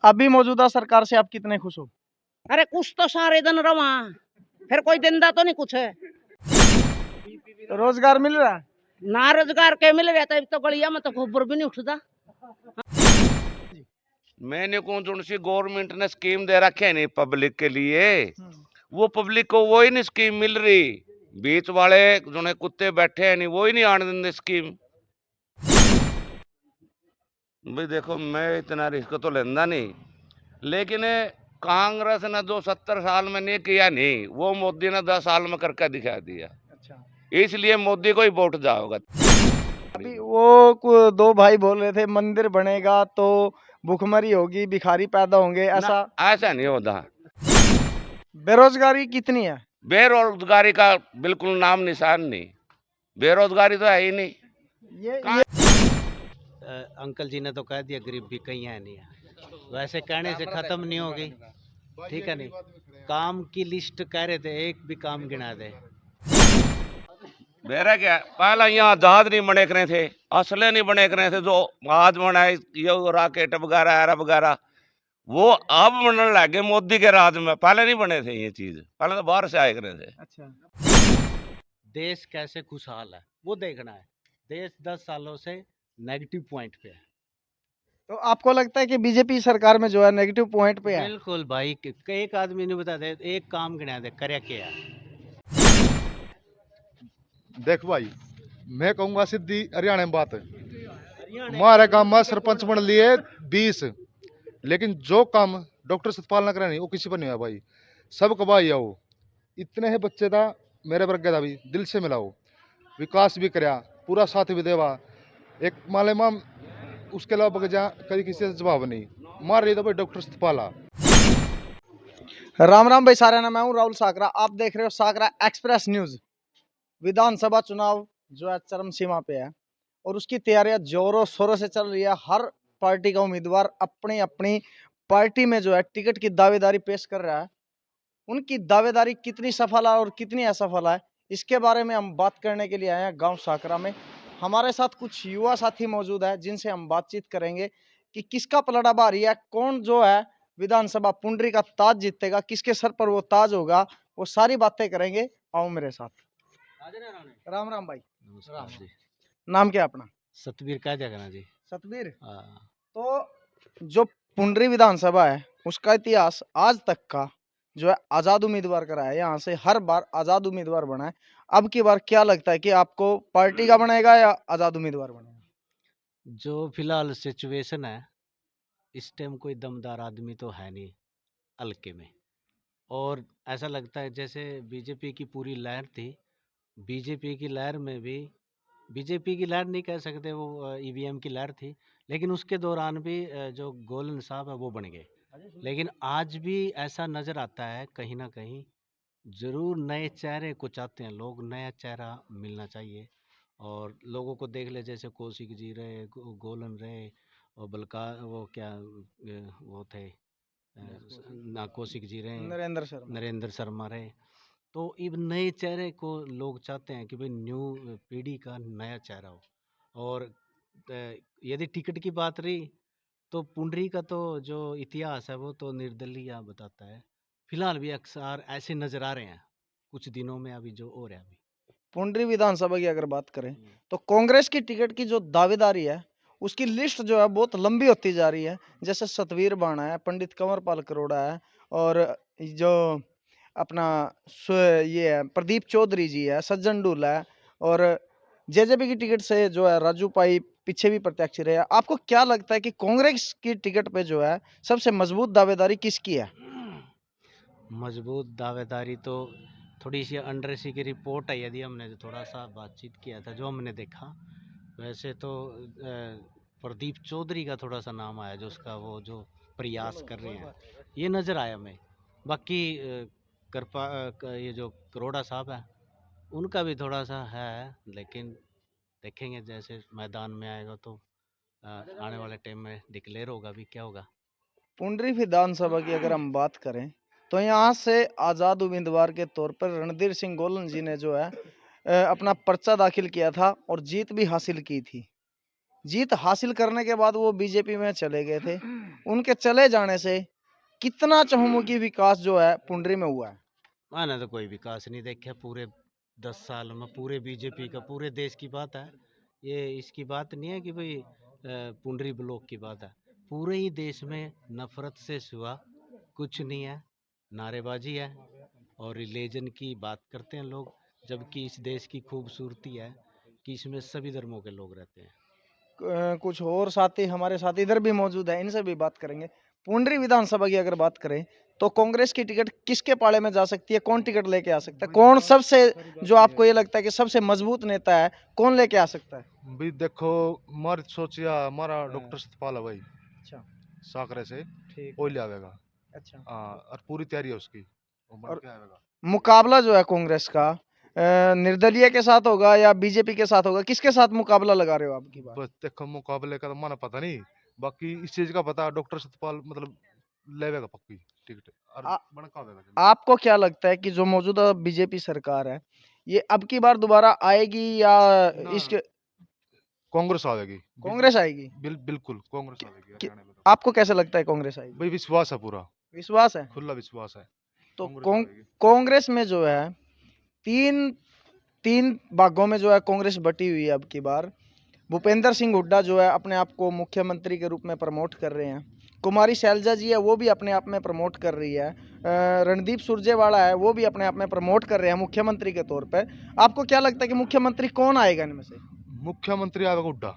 अभी मौजूदा सरकार से आप कितने खुश हो? अरे कुछ तो सारे दिन रवा, फिर कोई दिंदा तो नहीं कुछ है। तो रोजगार मिल रहा है? ना रोजगार के मिल रहा था तो गलिया में तो गोबर भी नहीं उठता। मैंने कौन सी गवर्नमेंट ने स्कीम दे रखे है नहीं पब्लिक के लिए, वो पब्लिक को वो ही नहीं स्कीम मिल रही। बीच वाले जो कुत्ते बैठे हैं नहीं वो ही नहीं आने देंगे स्कीम। भाई देखो मैं इतना रिस्क तो लेंदा नहीं, लेकिन कांग्रेस ने जो 70 साल में नहीं किया नहीं वो मोदी ने 10 साल में करके दिखा दिया। अच्छा। इसलिए मोदी को ही वोट जाओगा। अभी वो दो भाई बोल रहे थे मंदिर बनेगा तो भूखमरी होगी, भिखारी पैदा होंगे, ना ऐसा। ऐसा नहीं होता। बेरोजगारी कितनी है? बेरोजगारी का बिल्कुल नाम निशान नहीं, बेरोजगारी तो है ही नहीं। ये अंकल जी ने तो कह दिया गरीब भी कहीं है नहीं है, वैसे कहने से खत्म नहीं होगी, ठीक है नहीं। काम की लिस्ट कह रहे थे, एक भी काम गिना दे। मेरा क्या पहला यहाँ जहाज नहीं बने करे थे, असले नहीं बने करे थे, जो आज बनाए ये राकेट वगैरह एरा वगैरह वो अब बनने लगे मोदी के राज में। पहले नहीं बने थे ये चीज, पहले तो बाहर से आए करे थे। अच्छा। देश कैसे खुशहाल है वो देखना है। देश 10 सालों से नेगेटिव पॉइंट पे है। तो आपको लगता है कि बीजेपी सरकार में जो है नेगेटिव पॉइंट पे है? बिल्कुल भाई, एक आदमी ने बता दे, एक काम गिना दे करे क्या। देख भाई, मैं कहूँगा सीधी हरियाणा में बात है। हमारे गांव में सरपंच बन लिए 20, लेकिन जो काम डॉक्टर सतपाल ने करा नहीं वो किसी पर नहीं हुआ भाई। सब कबाई है वो। इतने ही बच्चे था मेरे वर्ग था भी, दिल से मिला वो, विकास भी कराया, पूरा साथ भी देवा। एक माले माम उसके अलावा बगजा कभी किसी से जवाब नहीं मार रही था भाई डॉक्टर सतपाला। राम राम भाई सारे ना, मैं हूँ राहुल साकरा। आप देख रहे हो साकरा एक्सप्रेस न्यूज। विधानसभा चुनाव जो है चरम सीमा पे है और उसकी तैयारियां जोरों शोरों से चल रही है। हर पार्टी का उम्मीदवार अपनी अपनी पार्टी में जो है टिकट की दावेदारी पेश कर रहा है। उनकी दावेदारी कितनी सफल है और कितनी असफल है, इसके बारे में हम बात करने के लिए आए हैं गांव साकरा में। हमारे साथ कुछ युवा साथी मौजूद है जिनसे हम बातचीत करेंगे कि किसका पलड़ा भारी है, कौन जो है विधानसभा पुंडरी का ताज जीतेगा, किसके सर पर वो ताज होगा। वो सारी बातें करेंगे, आओ मेरे साथ। राम राम भाई। नमस्कार जी। नाम क्या है अपना? सतबीर कह दिया करना जी। सतबीर। हाँ। तो जो पुंडरी विधानसभा है उसका इतिहास आज तक का जो है आजाद उम्मीदवार का रहा है। यहाँ से हर बार आजाद उम्मीदवार बना है। अब की बार क्या लगता है कि आपको पार्टी का बनेगा या आजाद उम्मीदवार बनेगा? जो फिलहाल सिचुएशन है इस टाइम कोई दमदार आदमी तो है नहीं हल्के में। और ऐसा लगता है जैसे बीजेपी की पूरी लहर थी, बीजेपी की लहर में भी, बीजेपी की लहर नहीं कह सकते, वो ईवीएम की लहर थी, लेकिन उसके दौरान भी जो गोलन साहब है वो बन गए। लेकिन आज भी ऐसा नज़र आता है कहीं ना कहीं, ज़रूर नए चेहरे को चाहते हैं लोग, नया चेहरा मिलना चाहिए। और लोगों को देख ले, जैसे कौशिक जी रहे, गोलन रहे, और बलका वो क्या वो थे, ना कौशिक जी रहे, नरेंद्र शर्मा। नरेंद्र शर्मा रहे। तो इन नए चेहरे को लोग चाहते हैं कि भाई न्यू पीढ़ी का नया चेहरा हो। और यदि टिकट की बात रही तो पुंडरी का तो जो इतिहास है वो तो निर्दलीय बताता है। फिलहाल भी अक्सर ऐसे नजर आ रहे हैं कुछ दिनों में, अभी जो हो रहा है अभी। पुंडरी विधानसभा की अगर बात करें तो कांग्रेस की टिकट की जो दावेदारी है उसकी लिस्ट जो है बहुत लंबी होती जा रही है। जैसे सतवीर बाणा है, पंडित कंवरपाल करोड़ा है, और जो अपना ये है प्रदीप चौधरी जी है, सज्जन डूला है, और जेजेपी की टिकट से जो है राजू पाई पीछे भी प्रत्याशी रहे। आपको क्या लगता है कि कांग्रेस की टिकट पे जो है सबसे मजबूत दावेदारी किसकी है? मजबूत दावेदारी तो थोड़ी सी अंडर सी की रिपोर्ट है, यदि हमने थोड़ा सा बातचीत किया था, जो हमने देखा वैसे तो प्रदीप चौधरी का थोड़ा सा नाम आया, जो उसका वो जो प्रयास कर रहे हैं ये नज़र आया हमें। बाकी ये जो करोड़ा साहब है उनका भी थोड़ा सा है, लेकिन देखेंगे जैसे मैदान में आएगा तो आने वाले टाइम में डिक्लेयर होगा भी क्या होगा। पुंडरी विधानसभा की अगर हम बात करें तो यहाँ से आजाद उम्मीदवार के तौर पर रणधीर सिंह गोलन जी ने जो है अपना पर्चा दाखिल किया था और जीत भी हासिल की थी। जीत हासिल करने के बाद वो बीजेपी में चले गए थे। उनके चले जाने से कितना चहुमुखी विकास जो है पुंडरी में हुआ है? मैंने तो कोई विकास नहीं देखा पूरे 10 साल में। पूरे बीजेपी का पूरे देश की बात है, ये इसकी बात नहीं है कि भाई पुंडरी ब्लॉक की बात है। पूरे ही देश में नफरत से सिवा कुछ नहीं है, नारेबाजी है और रिलीजन की बात करते हैं लोग, जबकि इस देश की खूबसूरती है कि इसमें सभी धर्मों के लोग रहते हैं। कुछ और साथी हमारे साथ इधर भी मौजूद है, इनसे भी बात करेंगे। पुंडरी विधानसभा की अगर बात करें तो कांग्रेस की टिकट किसके पाले में जा सकती है? कौन टिकट लेके आ सकता है? कौन सबसे, जो आपको ये लगता है कि सबसे मजबूत नेता है, कौन लेके आ सकता है? भी देखो, हमारी सोचिया हमारा डॉक्टर सतपाल है भाई, अच्छा, साकरे से ठीक वो है। ले आवेगा। अच्छा, हाँ, और पूरी तैयारी है उसकी, वो बन और के आवेगा। मुकाबला जो है कांग्रेस का निर्दलीय के साथ होगा या बीजेपी के साथ होगा? किसके साथ मुकाबला लगा रहे हो आपकी बार? बस देखो, मुकाबले का तो माना पता नहीं, बाकी इस चीज का पता, डॉक्टर सतपाल मतलब लेवेगा पक्की टिकट और आ, बनका आवेगा जमीन। आपको क्या लगता है कि जो मौजूदा बीजेपी सरकार है, ये अब की बार दोबारा आएगी या ना, इसके कांग्रेस आवेगी। कांग्रेस आएगी? बिल्कुल कांग्रेस कि, आवेगी कि, हरियाणा में तो। आपको कैसे लगता है कांग्रेस आएगी? भाई विश्वास है पूरा, विश्वास है? खुला विश्वास है, तो कांग्रेस आवेगी। कांग्रेस में जो है तीन तीन भागों में जो है कांग्रेस बटी हुई है अब की बार। भूपेंद्र सिंह हुड्डा जो है अपने आप को मुख्यमंत्री के रूप में प्रमोट कर रहे हैं। कुमारी शैलजा जी है, वो भी अपने आप में प्रमोट कर रही है। रणदीप सुरजेवाला है, वो भी अपने आप में प्रमोट कर रहे हैं मुख्यमंत्री के तौर पे। आपको क्या लगता है कि मुख्यमंत्री कौन आएगा इनमें से? मुख्यमंत्री आवेगा हुड्डा,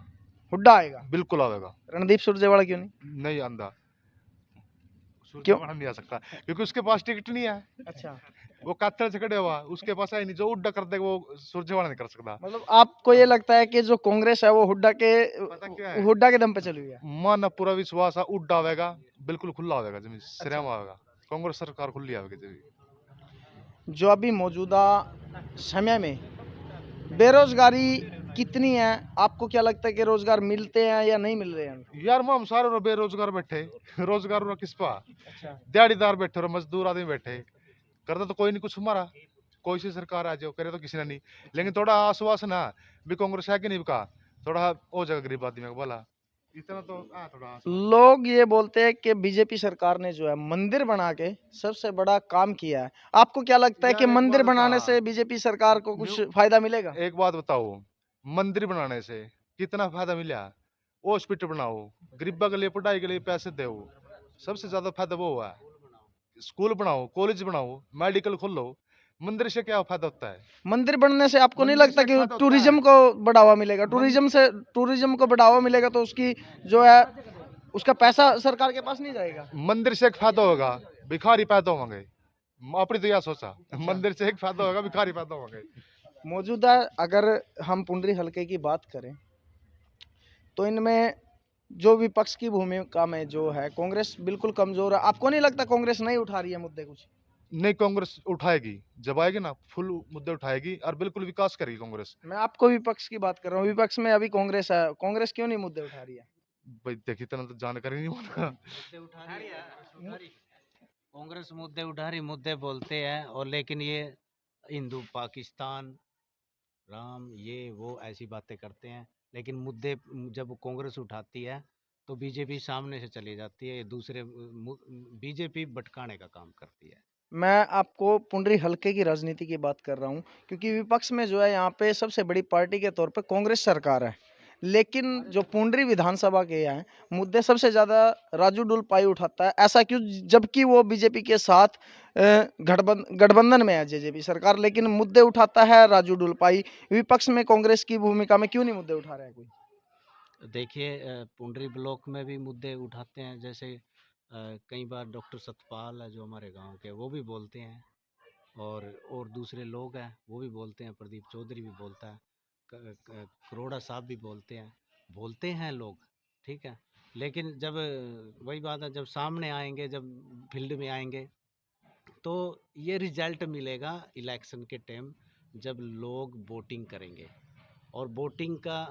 हुड्डा आएगा? बिल्कुल आवेगा। रणदीप सुरजेवाला क्यों नहीं? नहीं आंदा, क्यों? सुरजेवाला नहीं आ सकता क्योंकि उसके पास टिकट नहीं है। अच्छा, वो कातर से खड़े हुआ, उसके पास है नहीं, जो हुड्डा कर देगा वो सुरजेवाला नहीं कर सकता। मतलब आपको ये लगता है कि जो कांग्रेस है वो पता क्या है, हुड्डा के दम पे चली हुई है? मन पूरा विश्वास है, हुड्डा आवेगा, बिल्कुल खुला आवेगा जमीन, अच्छा, श्रेम आवेगा, कांग्रेस सरकार खुली आवेगी जमीन। जो अभी मौजूदा समय में बेरोजगारी कितनी है, आपको क्या लगता है कि रोजगार मिलते हैं या नहीं मिल रहे हैं? यार हम सारे रो बेरोजगार बैठे, रोजगार रो किस पा, अच्छा, दिहाड़ीदार बैठे और मजदूर आदमी बैठे, करता तो कोई नहीं कुछ हमारा, कोई सी सरकार आ जाओ करे तो किसी ने नहीं। लेकिन थोड़ा आश्वासन है भी, कांग्रेस है कि नहीं का, थोड़ा हो जाएगा गरीब आदमी का भला, इतना तो थोड़ा आश्वासन। लोग ये बोलते हैं कि बीजेपी सरकार ने जो है मंदिर बना के सबसे बड़ा काम किया है। आपको क्या लगता है कि यार एक मंदिर बात बता, बनाने से बीजेपी सरकार को कुछ न्यू फायदा मिलेगा? एक बात बताओ, मंदिर बनाने से कितना फायदा मिला? हॉस्पिटल बनाओ, गरीबा के लिए पढ़ाई के लिए पैसे दो, सबसे ज्यादा फायदा वो हुआ है। स्कूल बनाओ, कॉलेज बनाओ, मेडिकल खोलो, मंदिर से क्या फायदा होता है? मंदिर बनने से आपको नहीं मंदिर लगता से कि फायदा होता टूरिज्म है, को बढ़ावा मिलेगा? मन टूरिज्म को बढ़ावा मिलेगा तो उसकी जो है उसका पैसा सरकार के पास नहीं जाएगा? मंदिर से एक फायदा होगा, भिखारी पैदा होंगे। अपनी तो यह सोचा, अच्छा, मंदिर से एक फायदा होगा, भिखारी पैदा होंगे। मौजूदा अगर हम पुंडरी हलके की बात करें तो इनमें जो विपक्ष की भूमिका में जो है कांग्रेस बिल्कुल कमजोर है। आपको नहीं लगता कांग्रेस नहीं उठा रही है मुद्दे कुछ? नहीं, कांग्रेस उठाएगी, जब आएगी ना फुल मुद्दे उठाएगी और बिल्कुल विकास करेगी कांग्रेस। मैं आपको विपक्ष की बात कर रहा हूँ, विपक्ष में अभी कांग्रेस है, कांग्रेस क्यों नहीं मुद्दे उठा रही है? भाई देखी इतना तो जानकारी नहीं होना। मुद्दे उठा रही है, उठा रही। कांग्रेस मुद्दे उठा रही, मुद्दे बोलते हैं, और लेकिन ये हिंदू पाकिस्तान, राम, ये वो ऐसी बातें करते हैं। लेकिन मुद्दे जब कांग्रेस उठाती है तो बीजेपी सामने से चली जाती है, दूसरे बीजेपी भटकाने का काम करती है। मैं आपको पुंडरी हलके की राजनीति की बात कर रहा हूँ, क्योंकि विपक्ष में जो है यहाँ पे सबसे बड़ी पार्टी के तौर पे कांग्रेस सरकार है। लेकिन जो पुंडरी विधानसभा के हैं मुद्दे सबसे ज्यादा राजू डुलपाई उठाता है। ऐसा क्यों? जबकि वो बीजेपी के साथ गठबंधन में है जेजेपी सरकार, लेकिन मुद्दे उठाता है राजू डुलपाई। विपक्ष में कांग्रेस की भूमिका में क्यों नहीं मुद्दे उठा रहा है कोई? देखिए, पुंडरी ब्लॉक में भी मुद्दे उठाते हैं, जैसे कई बार डॉक्टर सतपाल है जो हमारे गांव के, वो भी बोलते हैं, और दूसरे लोग हैं वो भी बोलते हैं, प्रदीप चौधरी भी बोलता है, करोड़ा साहब भी बोलते हैं लोग, ठीक है। लेकिन जब वही बात है, जब सामने आएंगे, जब फील्ड में आएंगे, तो ये रिजल्ट मिलेगा इलेक्शन के टाइम, जब लोग वोटिंग करेंगे। और वोटिंग का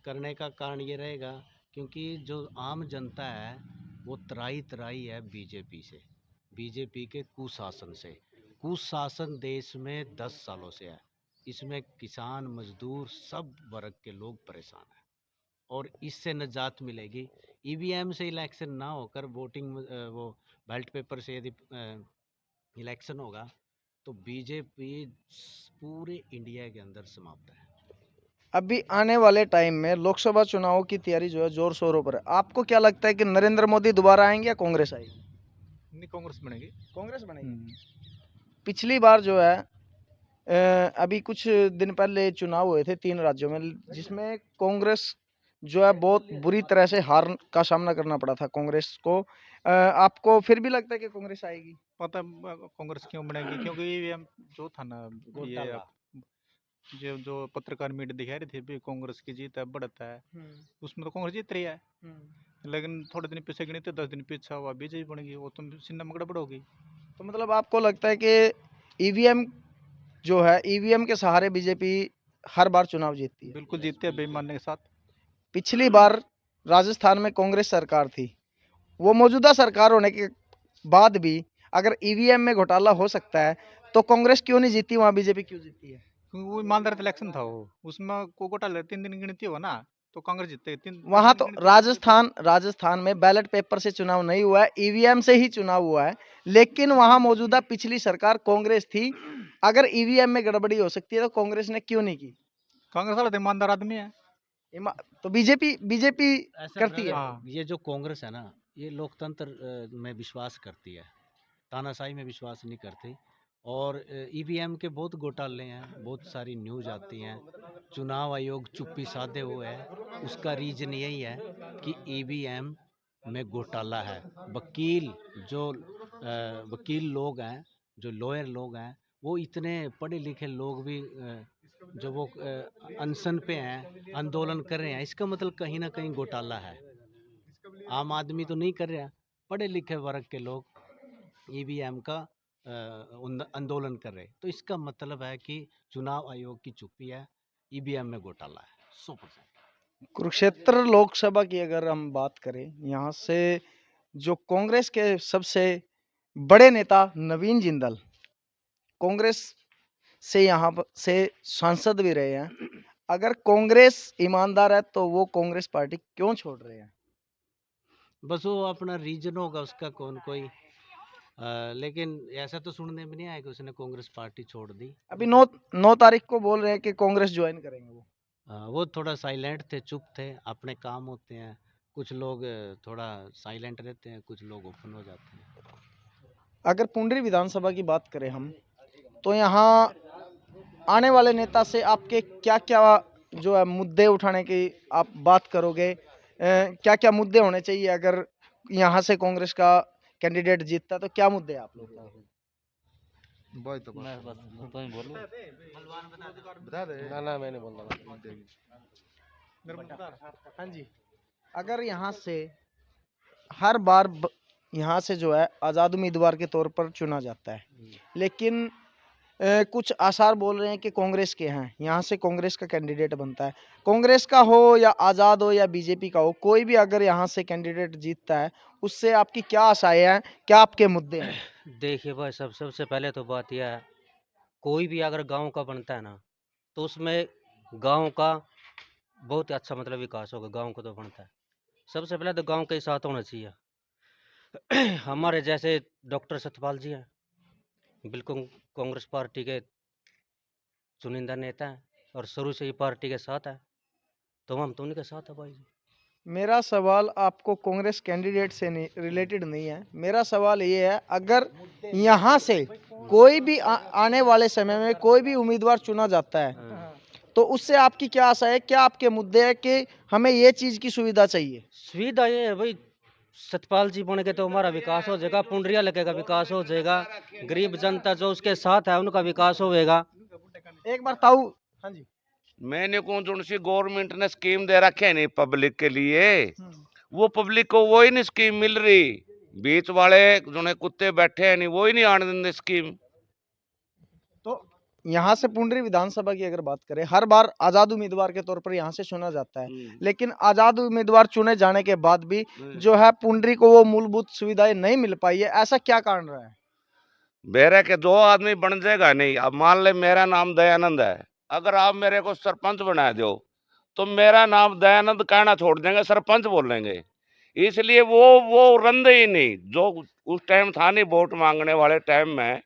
करने का कारण ये रहेगा, क्योंकि जो आम जनता है वो त्राही त्राही है बीजेपी से, बीजेपी के कुशासन से। कुशासन देश में 10 सालों से है, इसमें किसान मजदूर सब वर्ग के लोग परेशान हैं। और इससे निजात मिलेगी। ईवीएम से इलेक्शन ना होकर वोटिंग वो बैलेट पेपर से यदि इलेक्शन होगा तो बीजेपी पूरे इंडिया के अंदर समाप्त है। अभी आने वाले टाइम में लोकसभा चुनाव की तैयारी जो है जोर शोरों पर है। आपको क्या लगता है कि नरेंद्र मोदी दोबारा आएंगे या कांग्रेस आएगी? नहीं, कांग्रेस बनेगी। कांग्रेस बनेगी। पिछली बार जो है अभी कुछ दिन पहले चुनाव हुए थे 3 राज्यों में, जिसमें कांग्रेस जो है बहुत बुरी तरह से हार का सामना करना पड़ा था कांग्रेस को। आपको फिर भी लगता है कि कांग्रेस आएगी? पता कांग्रेस क्यों बनेगी, क्योंकि ईवीएम जो था ना, ये घोटाला। जो पत्रकार मीट दिखा रहे थे भी कांग्रेस की जीत है, बढ़त है, उसमें तो कांग्रेस जीत रही है। लेकिन थोड़े दिन पीछे गिनी तो 10 दिन पीछे हुआ बीजेपी बन गई, वो तुम सिन्हा में गड़बड़ होगी। तो मतलब आपको लगता है कि ईवीएम जो है, ईवीएम के सहारे बीजेपी हर बार चुनाव जीतती है? बिल्कुल जीतते हैं बेईमानी के साथ। पिछली बार राजस्थान में कांग्रेस सरकार थी, वो मौजूदा सरकार होने के बाद भी अगर ईवीएम में घोटाला हो सकता है तो कांग्रेस क्यों नहीं जीती, वहां बीजेपी क्यों जीती है? क्योंकि वो ईमानदार इलेक्शन था, वो उसमें को घोटाला 3 दिन गिनती हो ना, तो कांग्रेस जीतते। वहां तो राजस्थान में बैलेट पेपर से चुनाव नहीं हुआ है, ईवीएम से ही चुनाव हुआ है, लेकिन वहां मौजूदा पिछली सरकार कांग्रेस थी। अगर ईवीएम में गड़बड़ी हो सकती है तो कांग्रेस ने क्यों नहीं की? कांग्रेस वाला तो ईमानदार आदमी है। तो बीजेपी बीजेपी ऐसा करती है। हाँ। ये जो कांग्रेस है ना, ये लोकतंत्र में विश्वास करती है, तानाशाही में विश्वास नहीं करती। और ईवीएम के बहुत घोटाले हैं, बहुत सारी न्यूज आती हैं। चुनाव आयोग चुप्पी साधे हुए है, उसका रीजन यही है कि ईवीएम में घोटाला है। वकील जो वकील लोग हैं, जो लॉयर लोग हैं, वो इतने पढ़े लिखे लोग भी जो वो अनशन पे हैं, आंदोलन कर रहे हैं, इसका मतलब कहीं ना कहीं घोटाला है। आम आदमी तो नहीं कर रहा, पढ़े लिखे वर्ग के लोग ईवीएम का आंदोलन कर रहे, तो इसका मतलब है कि चुनाव आयोग की चुप्पी है, ईवीएम में घोटाला है 100%। कुरुक्षेत्र लोकसभा की अगर हम बात करें, यहाँ से जो कांग्रेस के सबसे बड़े नेता नवीन जिंदल कांग्रेस से यहाँ से सांसद भी रहे हैं। अगर कांग्रेस ईमानदार है तो वो कांग्रेस पार्टी क्यों छोड़ रहे हैं? बस वो अपना रीजन होगा उसका, कौन कोई लेकिन ऐसा तो सुनने में नहीं आया कि उसने कांग्रेस पार्टी छोड़ दी। अभी 9 तारीख को बोल रहे हैं कि कांग्रेस ज्वाइन करेंगे वो। वो थोड़ा साइलेंट थे, चुप थे, अपने काम होते हैं। कुछ लोग थोड़ा साइलेंट रहते हैं, कुछ लोग ओपन हो जाते हैं। अगर पुंडरी विधानसभा की बात करें हम, तो यहाँ आने वाले नेता से आपके क्या क्या जो है मुद्दे उठाने की आप बात करोगे? क्या क्या मुद्दे होने चाहिए अगर यहाँ से कांग्रेस का कैंडिडेट जीतता है, तो क्या मुद्दे हैं आप लोग का? भाई तो बस बता दे। ना मैं नहीं बोल रहा। हाँ जी। अगर यहाँ से हर बार यहाँ से जो है आज़ाद उम्मीदवार के तौर पर चुना जाता है, लेकिन कुछ आसार बोल रहे हैं कि कांग्रेस के हैं, यहाँ से कांग्रेस का कैंडिडेट बनता है। कांग्रेस का हो या आज़ाद हो या बीजेपी का हो, कोई भी अगर यहाँ से कैंडिडेट जीतता है, उससे आपकी क्या आशाएं हैं, क्या आपके मुद्दे हैं? देखिए भाई, सबसे पहले तो बात यह है, कोई भी अगर गांव का बनता है ना, तो उसमें गांव का बहुत ही अच्छा मतलब विकास होगा। गांव को तो बनता है, सबसे पहले तो गांव के ही साथ होना चाहिए। हमारे जैसे डॉक्टर सतपाल जी हैं, बिल्कुल कांग्रेस पार्टी के चुनिंदा नेता हैं और शुरू से ही पार्टी के साथ है, तो हम तो उनके साथ है भाई जी। मेरा सवाल आपको कांग्रेस कैंडिडेट से नहीं रिलेटेड नहीं है। मेरा सवाल ये है, अगर यहाँ से कोई भी आने वाले समय में कोई भी उम्मीदवार चुना जाता है, तो उससे आपकी क्या आशा है, क्या आपके मुद्दे हैं कि हमें ये चीज की सुविधा चाहिए? सुविधा ये है भाई, सतपाल जी बन के तो हमारा विकास हो जाएगा, पुंडरिया लगे का विकास हो जाएगा, गरीब जनता जो उसके साथ है उनका विकास होगा। एक बार ताऊ। हाँ जी। मैंने कौन जो सी गवर्नमेंट ने स्कीम दे रखे है नहीं पब्लिक के लिए, वो पब्लिक को वो ही नहीं स्कीम मिल रही। बीच वाले जो ने कुत्ते बैठे हैं नहीं, वो ही नहीं आने देंगे स्कीम। तो यहाँ से पुंडरी विधानसभा की अगर बात करें, हर बार आजाद उम्मीदवार के तौर पर यहाँ से चुना जाता है, लेकिन आजाद उम्मीदवार चुने जाने के बाद भी जो है पुंडरी को वो मूलभूत सुविधाएं नहीं मिल पाई है। ऐसा क्या कारण रहा है? मेरे के 2 आदमी बन जाएगा नहीं। अब मान ले मेरा नाम दयानंद है, अगर आप मेरे को सरपंच बना दो तो मेरा नाम दयानंद कहना छोड़ देंगे, सरपंच बोलेंगे। इसलिए वो रंदे ही नहीं, जो उस टाइम था नहीं वोट मांगने वाले टाइम में,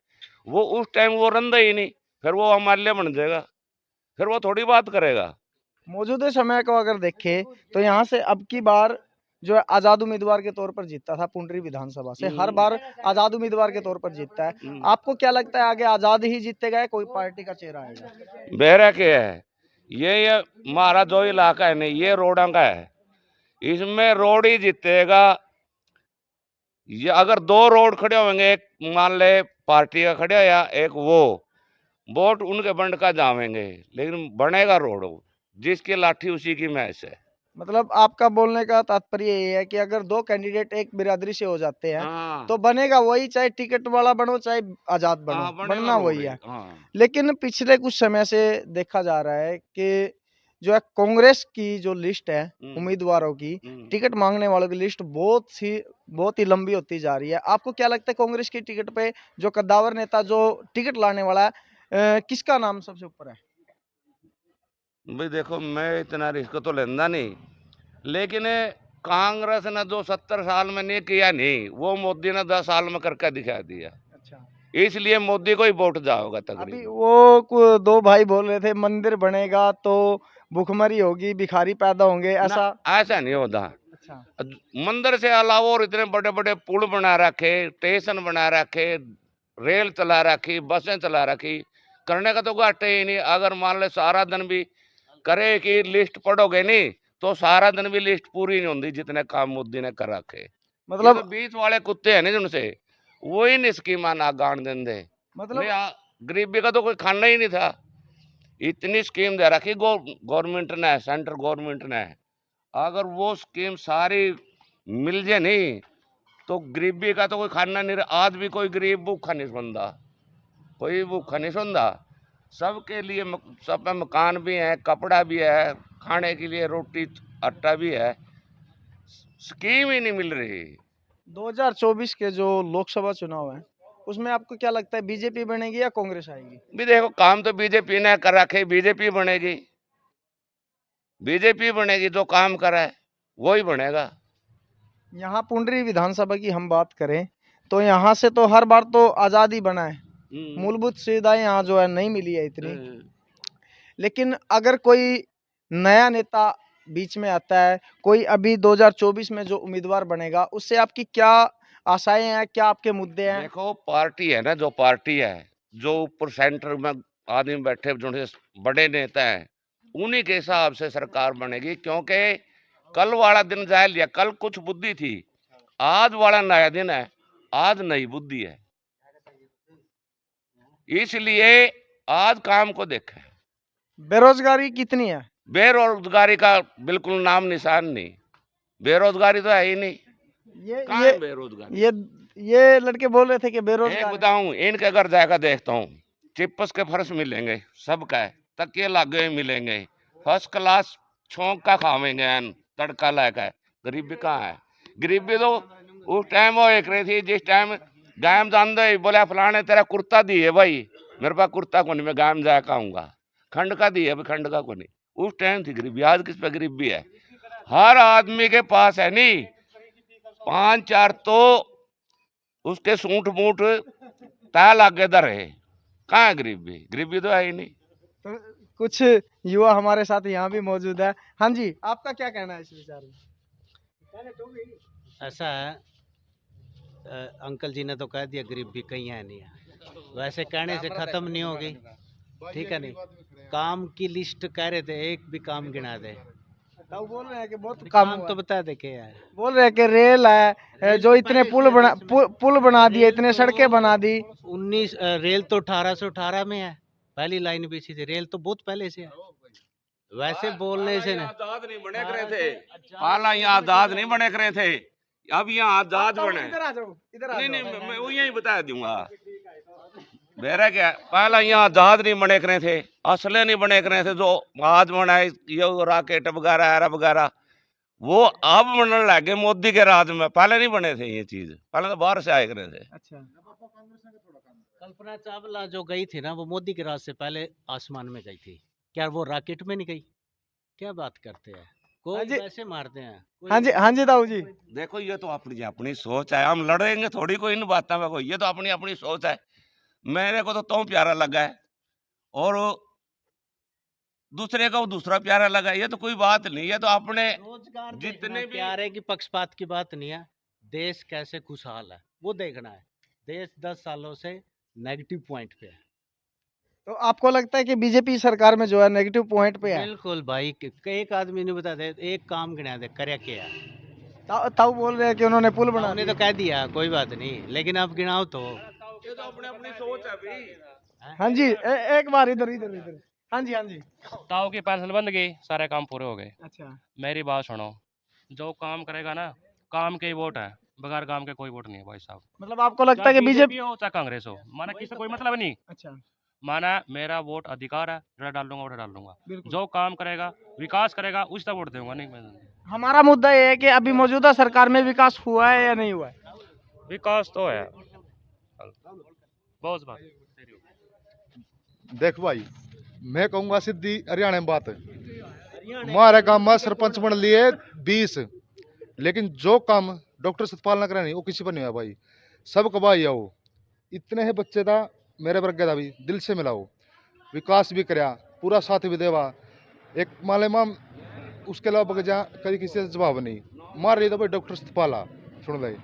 वो उस टाइम वो रंदे ही नहीं, फिर वो एमएलए बन जाएगा, फिर वो थोड़ी बात करेगा। मौजूदा समय को अगर देखें तो यहाँ से अब की बार जो है आजाद उम्मीदवार के तौर पर जीतता था पुंडरी विधानसभा से, हर बार आजाद उम्मीदवार के तौर पर जीतता है। आपको क्या लगता है आगे आजाद ही जीतेगा या कोई पार्टी का चेहरा आएगा? बेरा क्या है, ये हमारा जो इलाका है नहीं, ये रोडों का है, इसमें रोड ही जीतेगा। ये अगर दो रोड खड़े होंगे, एक मान ले पार्टी का खड़े या एक वो, वोट उनके बंड का जावेंगे, लेकिन बनेगा रोड, जिसकी लाठी उसी की मैच है। मतलब आपका बोलने का तात्पर्य ये है कि अगर दो कैंडिडेट एक बिरादरी से हो जाते हैं हाँ, तो बनेगा वही, चाहे टिकट वाला बनो चाहे आजाद बनो, हाँ, बनेगा बनना रोड वही ही, है। हाँ। लेकिन पिछले कुछ समय से देखा जा रहा है कि जो है कांग्रेस की जो लिस्ट है उम्मीदवारों की, टिकट मांगने वालों की लिस्ट बहुत ही लंबी होती जा रही है। आपको क्या लगता है कांग्रेस की टिकट पे जो कद्दावर नेता जो टिकट लाने वाला है, किसका नाम सबसे ऊपर है? भाई देखो, मैं इतना रिस्क तो लेंदा नहीं, लेकिन कांग्रेस ने जो 70 साल में नहीं किया नहीं, वो मोदी ने 10 साल में करके दिखा दिया। अच्छा, इसलिए मोदी को ही वोट जाओगा अभी तकरीबन। वो दो भाई बोल रहे थे मंदिर बनेगा तो भुखमरी होगी, भिखारी पैदा होंगे, ना, ऐसा? ऐसा नहीं होता। अच्छा, मंदिर से अलावा और इतने बड़े बड़े पुल बना रखे, स्टेशन बना रखे, रेल चला रखी, बसें चला रखी, करने का तो घाटे ही नहीं। अगर मान ले सारा दिन भी करे कि लिस्ट पढ़ोगे नहीं, तो सारा दिन भी लिस्ट पूरी नहीं होती, जितने काम मोदी ने कर रखे। ये तो मतलब बीच वाले कुत्ते हैं नहीं, उनसे वही नहीं स्कीम ना गाड़ देंगे। मतलब नहीं गरीबी का तो कोई खाना ही नहीं था। इतनी स्कीम दे रखी गवर्नमेंट ने, सेंट्रल गवर्नमेंट ने। अगर वो स्कीम सारी मिल जाए नहीं, तो गरीबी का तो कोई खाना नहीं रहा। आज भी कोई गरीब भूखा नहीं सोंदा, कोई भूखा नहीं सोंदा। सबके लिए सब पे मकान भी है, कपड़ा भी है, खाने के लिए रोटी आटा भी है। स्कीम ही नहीं मिल रही। 2024 के जो लोकसभा चुनाव है उसमें आपको क्या लगता है बीजेपी बनेगी या कांग्रेस आएगी? भी देखो, काम तो बीजेपी ने कर रखे, बीजेपी बनेगी। बीजेपी बनेगी, जो काम करा है वही बनेगा। यहाँ पुंडरी विधानसभा की हम बात करें तो यहाँ से तो हर बार तो आजादी बना है, मूलभूत सुविधाएं यहाँ जो है नहीं मिली है इतनी। लेकिन अगर कोई नया नेता बीच में आता है, कोई अभी 2024 में जो उम्मीदवार बनेगा, उससे आपकी क्या आशाएं हैं, क्या आपके मुद्दे हैं? देखो, पार्टी है ना, जो पार्टी है, जो ऊपर सेंटर में आदमी बैठे, जो बड़े नेता हैं, उन्हीं के हिसाब से सरकार बनेगी। क्योंकि कल वाला दिन जाए लिया, कल कुछ बुद्धि थी, आज वाला नया दिन है, आज नई बुद्धि है। इसलिए आज काम को देखें। बेरोजगारी कितनी है? बेरोजगारी का बिल्कुल नाम निशान नहीं, बेरोजगारी तो है ही नहीं। ये कहाँ ये है बेरोजगारी? ये लड़के बोल रहे थे कि एक बेरोजगार है। बताऊं, इनके घर जाकर देखता हूँ, चिपस के फर्श मिलेंगे सबका है, तकिए लागे हुए मिलेंगे, फर्स्ट क्लास छोंक का खावेंगे, तड़का लाकर। गरीबी कहाँ है? गरीबी तो उस टाइम वो एक रही थी जिस टाइम गायम जान दे, बोले फलाने तेरा कुर्ता दी है भाई, मेरे पास कुर्ता को नहीं, मैं गायम जाकर आऊंगा। खंड का दी है, खंड का को नहीं। उस टाइम थी गरीबी, आज किस पे गरीबी है? हर आदमी के पास है नहीं, 5-4 तो उसके सूंठ मूठ तय लागे दर है। कहाँ है गरीबी? गरीबी तो है ही नहीं। तो कुछ युवा हमारे साथ यहाँ भी मौजूद है। हाँ जी, आपका क्या कहना है इस विचार में? ऐसा है, अंकल जी ने तो कह दिया गरीबी कहीं है नहीं है, वैसे कहने से ख़त्म नहीं होगी, ठीक है नहीं। काम की लिस्ट कह रहे थे, एक भी काम गिना दे, तो वो बोल रहे हैं कि बहुत काम काम हुआ तो है। बता दे क्या है। बोल रहे हैं कि रेल है, जो इतने पुल बना दिए, इतने सड़कें बना दी। 19 रेल तो 1818 में है, पहली लाइन बिछी थी, रेल तो बहुत पहले से है। वैसे बोलने से ना, आजाद नहीं बने करे थे, पहला यहाँ आजाद नहीं बने करे थे, अब यहाँ आजाद बने। इधर आ जाओ, इधर आ नहीं जाओ। नहीं, मैं वो यही बता दूंगा। मेरा क्या, पहला यहाँ आजाद नहीं बने करे थे, असले नहीं बने करे थे, जो आज बनाए ये राकेट वगैरह एरा वगैरह, वो अब बनने लगे मोदी के राज में। पहले नहीं बने थे ये चीज, पहले तो बाहर से आए करे थे। अच्छा, कल्पना चावला जो गई थी ना, वो मोदी के राज से पहले आसमान में गई थी, क्या वो रॉकेट में नहीं गई? क्या बात करते हैं? हाँ कोई जी। वैसे मारते हैं, हाँ जी, हाँ जी ताऊ जी। देखो ये तो अपनी अपनी सोच है, हम लड़ेंगे थोड़ी कोई इन बातों में, कोई ये तो अपनी अपनी सोच है। मेरे को तो प्यारा लगा है और दूसरे को दूसरा प्यारा लगा है, ये तो कोई बात नहीं है। तो अपने रोजगार देखना जितने है, भी प्यारे की पक्षपात की बात नहीं है। देश कैसे खुशहाल है वो देखना है। देश 10 सालों से नेगेटिव पॉइंट पे है। तो आपको लगता है कि बीजेपी सरकार में जो है नेगेटिव पॉइंट पे है? बिल्कुल भाई, एक आदमी ने बता दे, एक काम गिना दे करे क्या है। ताऊ बोल रहे हैं कि उन्होंने पुल बना उन्होंने दिए। तो कह दिया कोई बात नहीं, लेकिन आप गिनाओ तो। ये तो अपनी अपनी सोच है भाई। हाँ जी, एक बार इधर इधर इधर। हाँ जी, हाँ जी। ताऊ की पेंशन बंद गई, सारे काम पूरे हो गए। अच्छा। मेरी बात सुनो, जो काम करेगा ना, काम के ही वोट है, बगैर काम के कोई वोट नहीं है भाई साहब। मतलब आपको लगता चाहे है कि बीजेपी। बीजेपी हो चाहे कांग्रेस हो, माना किसी कोई मतलब नहीं। अच्छा। माना मेरा वोट अधिकार है, जो डाल दूंगा वोट डाल दूंगा। बिल्कुल। जो काम करेगा, विकास करेगा, उस तक वोट दूंगा। नहीं मैं हमारा मुद्दा ये है कि अभी मौजूदा सरकार में विकास हुआ है या नहीं हुआ है? विकास तो है बहुत बात। देख भाई, मैं कहूँगा सीधी हरियाणा में बात है। हमारे गांव में सरपंच बन लिए 20, लेकिन जो काम डॉक्टर सतपाल ने करा नहीं वो किसी पर नहीं हुआ भाई। सब कबाई है वो। इतने ही बच्चे था मेरे वर्ग का भी, दिल से मिला वो, विकास भी कराया, पूरा साथ भी देवा। एक माले माम उसके अलावा बगजा कभी किसी से जवाब नहीं मार रही था भाई। डॉक्टर सतपाला सुन ले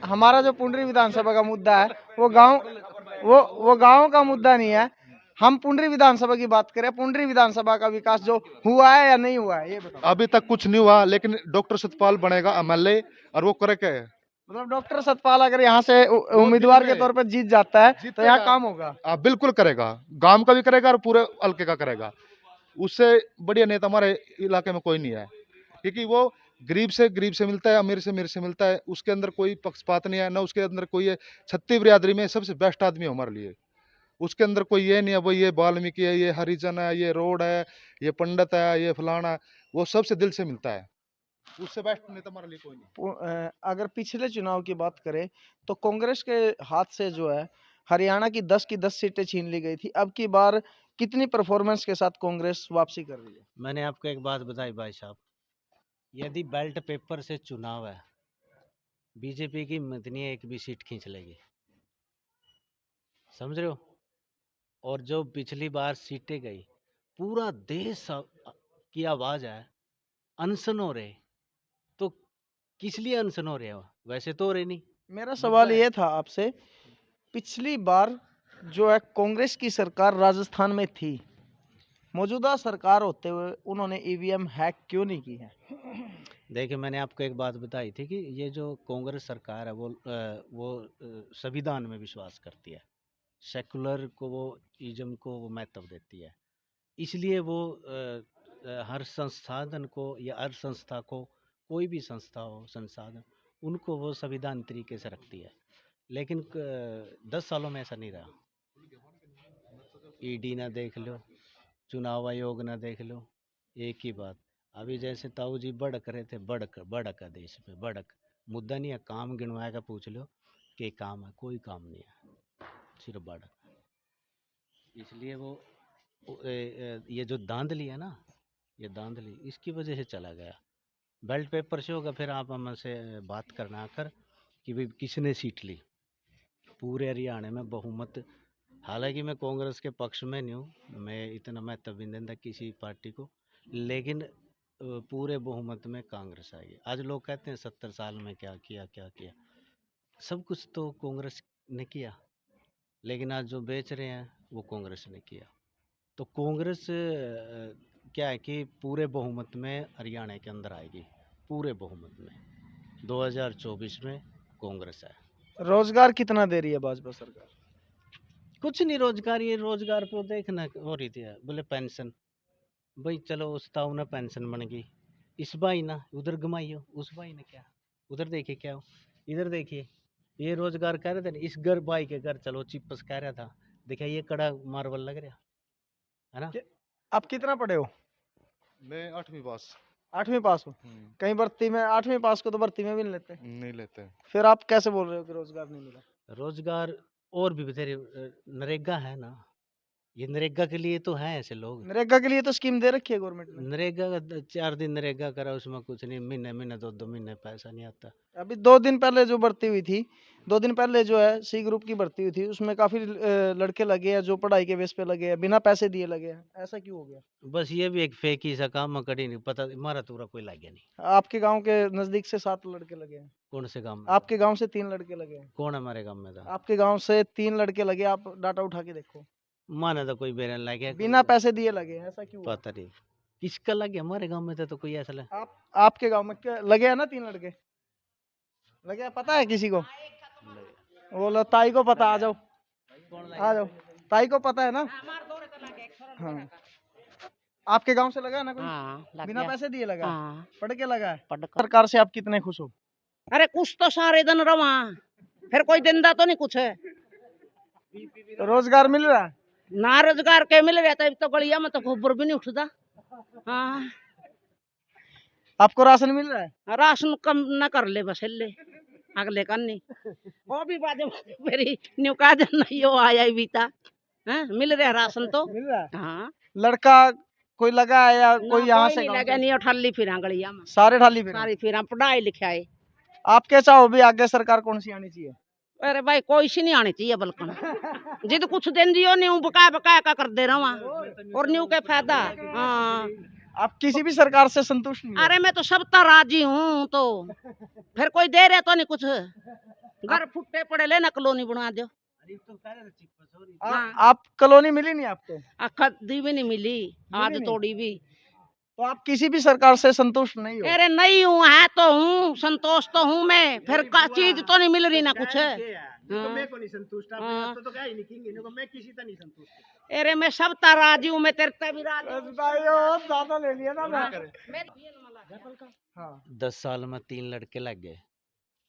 हमारा जो पुंडरी विधानसभा का मुद्दा है वो गांव का मुद्दा नहीं है। हम पुंडरी विधानसभा की बात करें, पुंडरी विधानसभा का विकास जो हुआ है या नहीं हुआ है ये बताओ। अभी तक कुछ नहीं हुआ, लेकिन डॉक्टर सतपाल बनेगा एमएलए और वो करे क्या है। मतलब डॉक्टर सतपाल अगर यहाँ से उम्मीदवार के तौर पर जीत जाता है तो यहाँ काम होगा। बिल्कुल करेगा, गांव का भी करेगा और पूरे हल्के का करेगा। उससे बढ़िया नेता हमारे इलाके में कोई नहीं है, क्योंकि वो गरीब से मिलता है, अमीर से मिलता है। उसके अंदर कोई पक्षपात नहीं है, ना उसके अंदर कोई है। छत्तीस बिरादरी में सबसे बेस्ट आदमी है हमारे लिए। उसके अंदर कोई ये नहीं है भाई ये वाल्मीकि है, ये हरिजन है, ये रोड है, ये पंडित है, ये फलाना है। वो सबसे दिल से मिलता है। उससे बेस्ट नेता हमारे लिए कोई नहीं। अगर पिछले चुनाव की बात करें तो कांग्रेस के हाथ से जो है हरियाणा की 10 की 10 सीटें छीन ली गई थी। अब की बार कितनी परफॉर्मेंस के साथ कांग्रेस वापसी कर रही है? मैंने आपको एक बात बताई भाई साहब, यदि बैल्ट पेपर से चुनाव है, बीजेपी की इतनी एक भी सीट खींच लेगी, समझ रहे हो। और जो पिछली बार सीटें गई, पूरा देश की आवाज है, अनशन हो रहे, तो किस लिए अनशन हो रहे हो? वैसे तो हो रहे नहीं। मेरा सवाल ये था आपसे, पिछली बार जो है कांग्रेस की सरकार राजस्थान में थी, मौजूदा सरकार होते हुए उन्होंने ईवीएम हैक क्यों नहीं की है? देखिए, मैंने आपको एक बात बताई थी कि ये जो कांग्रेस सरकार है वो संविधान में विश्वास करती है, सेकुलर को वो इज्म को वो महत्व देती है। इसलिए वो हर संसाधन को या हर संस्था को, कोई भी संस्था हो संसाधन, उनको वो संविधान तरीके से रखती है। लेकिन 10 सालों में ऐसा नहीं रहा। ईडी ना देख लो, चुनाव आयोग ना देख लो, एक ही बात। अभी जैसे ताऊ जी बढ़क रहे थे, बढ़क है देश में, बढ़क मुद्दा नहीं है। काम गिनवाएगा पूछ लो कि काम है, कोई काम नहीं है, सिर्फ बढ़क। इसलिए वो ये जो धांधली है ना, ये धांधली इसकी वजह से चला गया। बेल्ट पेपर से होगा, फिर आप हमसे बात करना आकर कि भाई किसने सीट ली। पूरे हरियाणा में बहुमत, हालांकि मैं कांग्रेस के पक्ष में नहीं हूँ, मैं इतना महत्व नहीं देता किसी पार्टी को, लेकिन पूरे बहुमत में कांग्रेस आएगी। आज लोग कहते हैं 70 साल में क्या किया क्या किया, सब कुछ तो कांग्रेस ने किया, लेकिन आज जो बेच रहे हैं वो कांग्रेस ने किया। तो कांग्रेस क्या है कि पूरे बहुमत में हरियाणा के अंदर आएगी, पूरे बहुमत में 2024 में कांग्रेस है। रोजगार कितना दे रही है भाजपा सरकार? कुछ नहीं रोजगार, ये रोजगार पे देखना हो रही थी, बोले पेंशन, भाई चलो उस ताऊ ना पेंशन बन गई, इस भाई ना उधर घुमाई हो, उस भाई ने क्या, उधर देखिए क्या हो, इधर देखिए। ये रोजगार कह रहे थे ना, इस घर भाई के घर चलो चिपस कह रहा था, देखा ये कड़ा मार्बल लग रहा है ना। आप कितना पढ़े हो? मैं 8वीं पास। 8वीं पास हो? कहीं भर्ती में 8वीं पास को तो भर्ती में भी नहीं लेते। नहीं लेते। फिर आप कैसे बोल रहे हो कि रोजगार नहीं मिला? रोजगार और भी बथेरे, नरेगा है ना, ये नरेगा के लिए तो हैं ऐसे लोग। नरेगा के लिए तो स्कीम दे रखी है गवर्नमेंट ने। नरेगा का 4 दिन नरेगा करा, उसमें कुछ नहीं, महीने महीने 2 महीने पैसा नहीं आता। अभी 2 दिन पहले जो भर्ती हुई थी, 2 दिन पहले जो है सी ग्रुप की भर्ती हुई थी, उसमें काफी लड़के लगे हैं जो पढ़ाई के बेस पे लगे हैं, बिना पैसे दिए लगे हैं। ऐसा क्यों हो गया? बस ये भी एक फेक ही सा काम है, कड़ी नहीं पता, हमारा पूरा कोई लग गया नहीं। आपके गांव के नजदीक से 7 लड़के लगे हैं। कौन से गांव में? आपके गांव से 3 लड़के लगे हैं। कौन हमारे गांव में था? आपके गांव से 3 लड़के लगे, आप डाटा उठा के देखो, माने तो कोई बेरन लग गया, बिना पैसे दिए लगे हैं। ऐसा क्यों हुआ? पता नहीं किसका लग गया, हमारे गांव में था तो कोई ऐसा लगा। आपके गांव में लगे हैं ना 3 लड़के लगे हैं, पता है किसी को? बोलो ताई को पता, आ जाओ आ जाओ, ताई को पता है ना? हाँ, आपके गांव से लगा है ना कोई? हाँ, लग बिना गया। पैसे दिए लगा? हाँ, पढ़ के लगा है? पढ़कर। सरकार से आप कितने खुश हो? अरे कुछ तो सारे दिन रवा, फिर कोई दिंदा तो नहीं कुछ है। रोजगार मिल रहा है? ना रोजगार के मिल रहा था, तो गलिया में तो गोबर भी नहीं उठता। हाँ, आपको राशन मिल रहा है? राशन कम न कर ले बस ले अगले करनी वो भी बाजू मेरी न्यूका नहीं हो आया ही बीता। हाँ, मिल रहा है राशन तो। मिल रहा है? हाँ, लड़का कोई लगा है या कोई यहाँ से नहीं गाँव लगा, से? नहीं उठा फिर गलिया में सारे ढाली फिर? सारी फिर पढ़ाई लिखाई। आप क्या चाहो भी आगे सरकार कौन सी आनी चाहिए? अरे भाई कोई सी नहीं आनी चाहिए बल्कि जिद कुछ दिन दियो न्यू बकाया बकाया का कर दे रहा और न्यू के फायदा। हाँ, आप किसी भी सरकार से संतुष्ट नहीं हो? अरे मैं तो सब तो राजी हूँ, तो फिर कोई दे रहे तो नहीं कुछ, घर फुट्टे पड़े ले ना कॉलोनी बना दो। आप कॉलोनी मिली नहीं आपको? खदी भी नहीं मिली, आज नहीं? तोड़ी भी। तो आप किसी भी सरकार से संतुष्ट नहीं हो? अरे नहीं हूँ, है तो हूँ, संतोष तो हूँ मैं, फिर का चीज तो नहीं मिल रही ना कुछ। अरे मैं सब ता राजी हूँ, मैं तेरे ते भी राजी हूँ। ज्यादा ले लिया ना मैं। हाँ, 10 साल में 3 लड़के लग गए,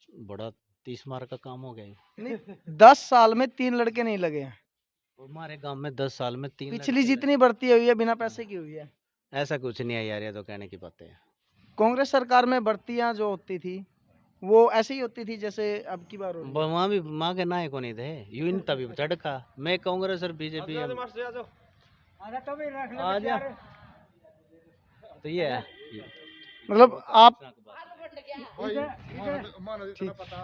बड़ा 30 मार का काम हो गया। नहीं, 10 साल में 3 लड़के नहीं लगे हैं। हमारे गांव में 10 साल में 3 पिछली जितनी भर्ती हुई है बिना पैसे की हुई है। ऐसा कुछ नहीं है यार, ये तो कहने की बातें है। कांग्रेस सरकार में भर्तियां जो होती थी वो ऐसे ही होती थी जैसे अब की बार हो रही है। वहाँ भी माँ के नायक नहीं थे, यूं तभी झटका। मैं कांग्रेस और बीजेपी तो ये है। मतलब आप भाई मान मान पता